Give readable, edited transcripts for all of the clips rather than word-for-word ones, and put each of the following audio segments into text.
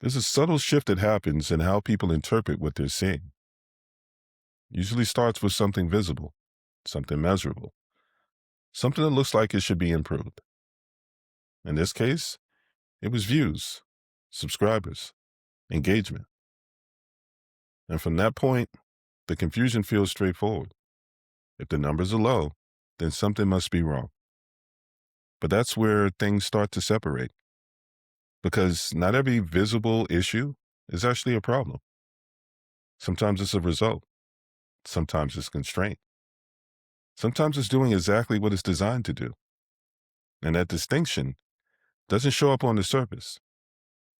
There's a subtle shift that happens in how people interpret what they're seeing. Usually starts with something visible, something measurable, something that looks like it should be improved. In this case, it was views, subscribers, engagement. And from that point, the confusion feels straightforward. If the numbers are low, then something must be wrong. But that's where things start to separate because not every visible issue is actually a problem. Sometimes it's a result. Sometimes it's constraint. Sometimes it's doing exactly what it's designed to do. And that distinction doesn't show up on the surface.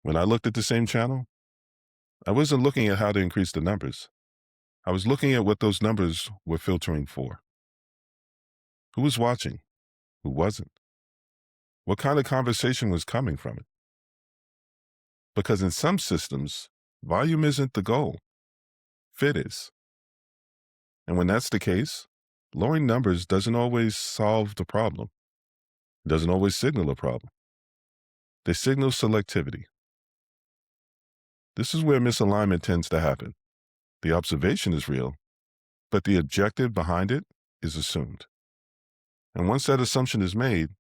When I looked at the same channel, I wasn't looking at how to increase the numbers. I was looking at what those numbers were filtering for. Who was watching? Who wasn't? What kind of conversation was coming from it? Because in some systems, volume isn't the goal. Fit is. And when that's the case, lowering numbers doesn't always solve the problem. It doesn't always signal a problem. They signal selectivity. This is where misalignment tends to happen. The observation is real, but the objective behind it is assumed. And once that assumption is made,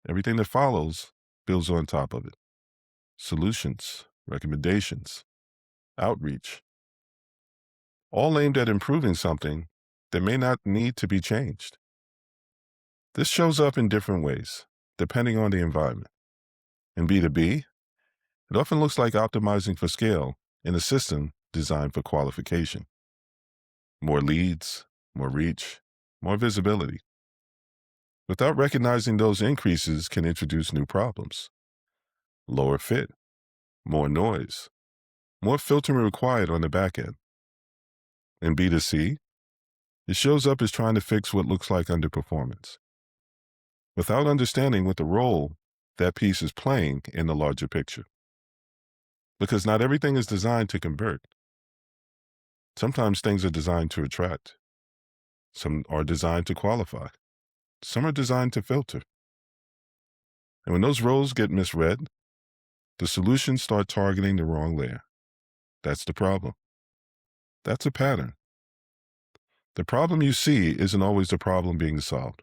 everything that follows builds on top of it. Solutions, recommendations, outreach, all aimed at improving something that may not need to be changed. This shows up in different ways, depending on the environment. In B2B, it often looks like optimizing for scale in a system designed for qualification. More leads, more reach, more visibility. Without recognizing those increases can introduce new problems. Lower fit, more noise, more filtering required on the back end. In B2C, it shows up as trying to fix what looks like underperformance, without understanding what the role that piece is playing in the larger picture. Because not everything is designed to convert. Sometimes things are designed to attract. Some are designed to qualify. Some are designed to filter. And when those roles get misread, the solutions start targeting the wrong layer. That's the problem. That's a pattern. The problem you see isn't always the problem being solved.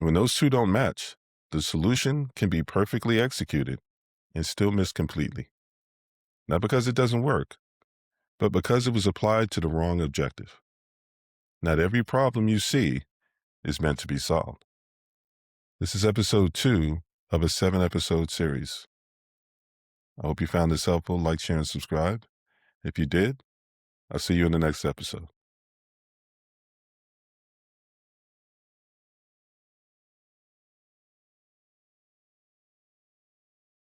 When those two don't match, the solution can be perfectly executed and still miss completely. Not because it doesn't work, but because it was applied to the wrong objective. Not every problem you see is meant to be solved. This is episode 2 of a 7-episode series. I hope you found this helpful. Like, share, and subscribe. If you did, I'll see you in the next episode.